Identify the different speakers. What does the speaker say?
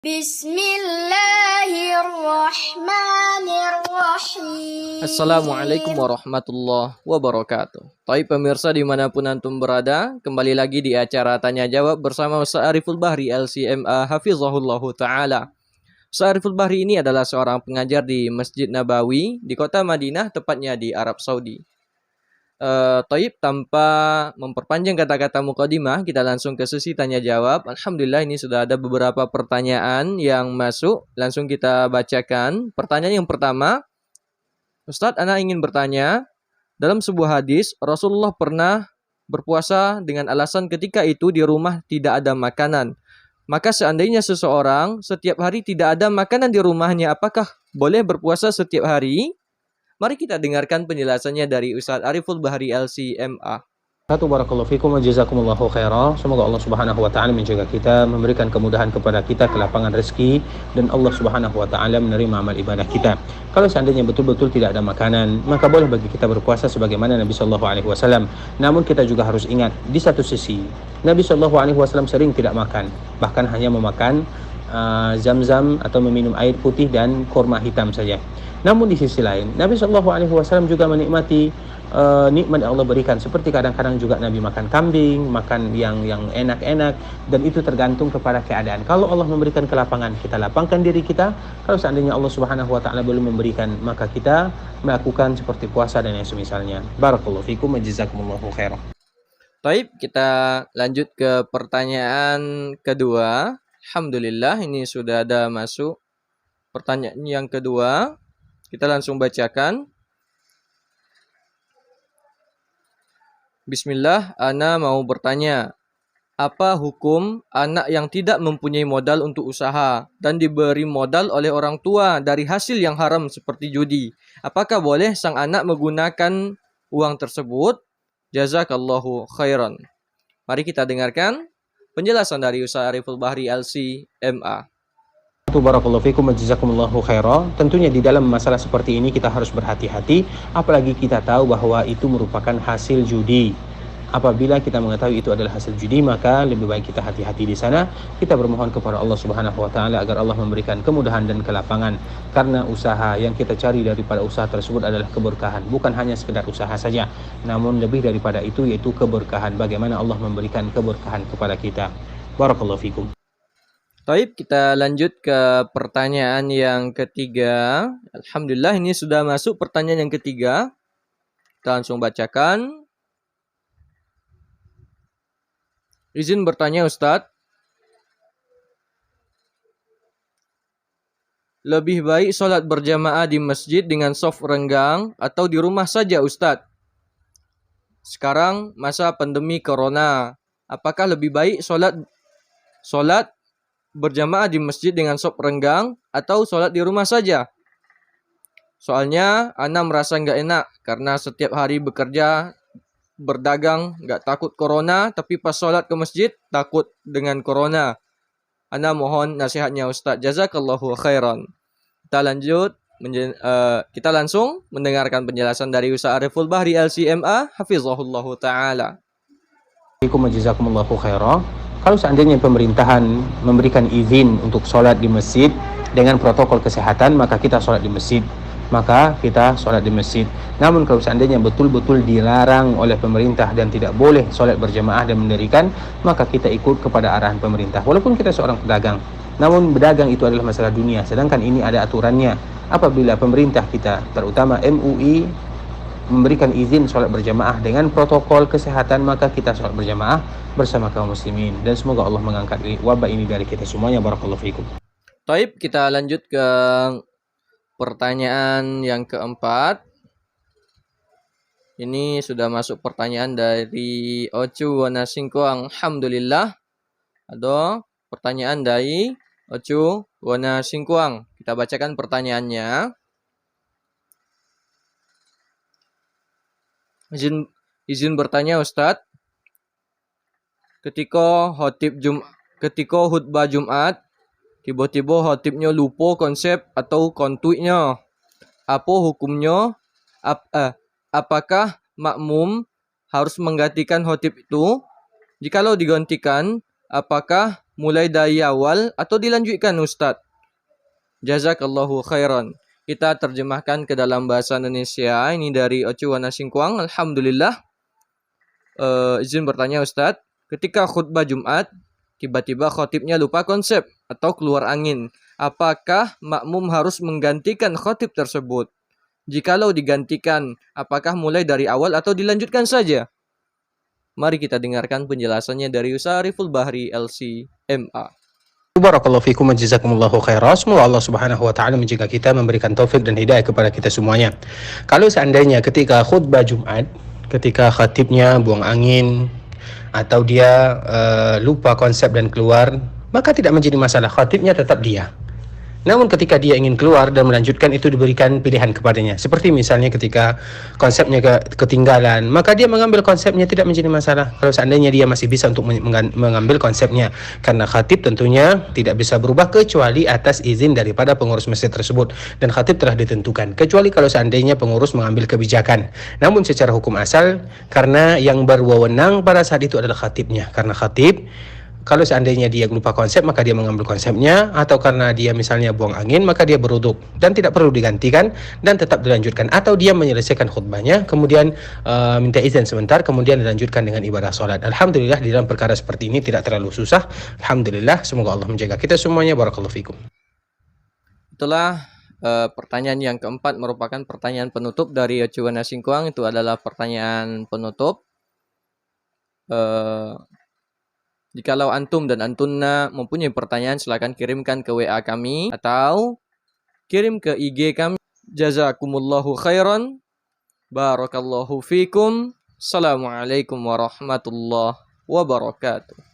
Speaker 1: Bismillahirrahmanirrahim. Assalamualaikum warahmatullahi wabarakatuh. Baik pemirsa dimanapun antum berada, kembali lagi di acara Tanya Jawab bersama Ustaz Ariful Bahri LCMA Hafizahullahu Ta'ala. Ustaz Ariful Bahri ini adalah seorang pengajar di Masjid Nabawi di kota Madinah, tepatnya di Arab Saudi. Taib, tanpa memperpanjang kata-kata mukadimah, kita langsung ke sesi tanya jawab. Alhamdulillah ini sudah ada beberapa pertanyaan yang masuk. Langsung kita bacakan. Pertanyaan yang pertama, Ustadz, ana ingin bertanya, dalam sebuah hadis Rasulullah pernah berpuasa dengan alasan ketika itu di rumah tidak ada makanan. Maka seandainya seseorang setiap hari tidak ada makanan di rumahnya, apakah boleh berpuasa setiap hari? Mari kita dengarkan penjelasannya dari Ustaz Ariful Bahri LCMA.
Speaker 2: Barakallahu fikum wa jazakumullahu khairan. Semoga Allah Subhanahu wa taala menjaga kita, memberikan kemudahan kepada kita, kelapangan rezeki, dan Allah Subhanahu wa taala menerima amal ibadah kita. Kalau seandainya betul-betul tidak ada makanan, maka boleh bagi kita berpuasa sebagaimana Nabi sallallahu alaihi wasallam. Namun kita juga harus ingat, di satu sisi Nabi sallallahu alaihi wasallam sering tidak makan, bahkan hanya memakan zam-zam atau meminum air putih dan kurma hitam saja. Namun di sisi lain, Nabi Shallallahu Alaihi Wasallam juga menikmati nikmat yang Allah berikan. Seperti kadang-kadang juga Nabi makan kambing, makan yang enak-enak, dan itu tergantung kepada keadaan. Kalau Allah memberikan kelapangan, kita lapangkan diri kita. Kalau seandainya Allah Subhanahu Wa Taala belum memberikan, maka kita melakukan seperti puasa dan yang semisalnya. Barakallahu fikum wa jazakumullahu khairan.
Speaker 1: Baik, kita lanjut ke pertanyaan kedua. Alhamdulillah ini sudah ada masuk pertanyaan yang kedua. Kita langsung bacakan. Bismillah, ana mau bertanya, apa hukum anak yang tidak mempunyai modal untuk usaha dan diberi modal oleh orang tua dari hasil yang haram seperti judi? Apakah boleh sang anak menggunakan uang tersebut? Jazakallahu khairan. Mari kita dengarkan penjelasan dari Ustaz Ariful Bahri LCMA.
Speaker 2: Barakallahu fikum wa jazakumullahu khairan. Tentunya di dalam masalah seperti ini kita harus berhati-hati, apalagi kita tahu bahwa itu merupakan hasil judi. Apabila kita mengetahui itu adalah hasil judi, maka lebih baik kita hati-hati di sana. Kita bermohon kepada Allah Subhanahu wa taala agar Allah memberikan kemudahan dan kelapangan, karena usaha yang kita cari daripada usaha tersebut adalah keberkahan, bukan hanya sekedar usaha saja, namun lebih daripada itu yaitu keberkahan. Bagaimana Allah memberikan keberkahan kepada kita. Barakallahu fikum.
Speaker 1: Baik, kita lanjut ke pertanyaan yang ketiga. Alhamdulillah ini sudah masuk pertanyaan yang ketiga. Kita langsung bacakan. Izin bertanya Ustadz. Lebih baik sholat berjamaah di masjid dengan soft renggang atau di rumah saja Ustadz? Sekarang masa pandemi corona. Apakah lebih baik sholat berjamaah di masjid dengan sop renggang atau sholat di rumah saja? Soalnya ana merasa nggak enak karena setiap hari bekerja, berdagang, nggak takut corona, tapi pas sholat ke masjid takut dengan corona. Ana mohon nasihatnya Ustaz. Jazakallahu khairan. Kita langsung mendengarkan penjelasan dari Ustaz Ariful Bahri LCMA Hafizahullahu Ta'ala.
Speaker 2: Jazakumullahu khairan. Kalau seandainya pemerintahan memberikan izin untuk sholat di masjid dengan protokol kesehatan, maka kita sholat di masjid. Namun kalau seandainya betul-betul dilarang oleh pemerintah dan tidak boleh sholat berjamaah dan mendirikan, maka kita ikut kepada arahan pemerintah. Walaupun kita seorang pedagang, namun berdagang itu adalah masalah dunia, sedangkan ini ada aturannya. Apabila pemerintah kita, terutama MUI, memberikan izin sholat berjamaah dengan protokol kesehatan, maka kita sholat berjamaah bersama kaum muslimin, dan semoga Allah mengangkat wabah ini dari kita semuanya. Barakallahu fikum.
Speaker 1: Taib, kita lanjut ke pertanyaan yang keempat. Ini sudah masuk pertanyaan dari Ocu Wanasingkuang. Alhamdulillah ada pertanyaan dari Ocu Wanasingkuang. Kita bacakan pertanyaannya. Izin bertanya Ustadz. Ketika khutbah Jumat, tiba-tiba khatibnya lupa konsep atau kontuitnya. Apa hukumnya? Apakah makmum harus menggantikan khatib itu? Jikalau digantikan, apakah mulai dari awal atau dilanjutkan Ustadz? Jazakallahu khairan. Kita terjemahkan ke dalam bahasa Indonesia. Ini dari Ocuwana Singkuang. Alhamdulillah. Izin bertanya Ustadz. Ketika khutbah Jumat, tiba-tiba khotibnya lupa konsep atau keluar angin. Apakah makmum harus menggantikan khotib tersebut? Jikalau digantikan, apakah mulai dari awal atau dilanjutkan saja? Mari kita dengarkan penjelasannya dari Ustaz Ariful Bahri LCMA.
Speaker 2: Barakallahu fikum wa jazakumullahu khairan. Semoga Allah Subhanahu wa taala menjaga kita, memberikan taufik dan hidayah kepada kita semuanya. Kalau seandainya ketika khutbah Jumat, ketika khatibnya buang angin atau dia lupa konsep dan keluar, maka tidak menjadi masalah, khatibnya tetap dia. Namun ketika dia ingin keluar dan melanjutkan, itu diberikan pilihan kepadanya. Seperti misalnya ketika konsepnya ketinggalan, maka dia mengambil konsepnya, tidak menjadi masalah. Kalau seandainya dia masih bisa untuk mengambil konsepnya. Karena khatib tentunya tidak bisa berubah kecuali atas izin daripada pengurus masjid tersebut. Dan khatib telah ditentukan. Kecuali kalau seandainya pengurus mengambil kebijakan. Namun secara hukum asal, karena yang berwenang pada saat itu adalah khatibnya. Karena khatib, kalau seandainya dia lupa konsep, maka dia mengambil konsepnya, atau karena dia misalnya buang angin, maka dia beruduk dan tidak perlu digantikan dan tetap dilanjutkan, atau dia menyelesaikan khutbahnya kemudian minta izin sebentar, kemudian dilanjutkan dengan ibadah salat. Alhamdulillah, di dalam perkara seperti ini tidak terlalu susah. Alhamdulillah, semoga Allah menjaga kita semuanya. Barakallahu fikum.
Speaker 1: Itulah pertanyaan yang keempat, merupakan pertanyaan penutup dari Ocuwana Singkuang. Itu adalah pertanyaan penutup. Jikalau antum dan antunna mempunyai pertanyaan, silakan kirimkan ke WA kami atau kirim ke IG kami. Jazakumullahu khairan. Barakallahu fikum. Assalamualaikum warahmatullahi wabarakatuh.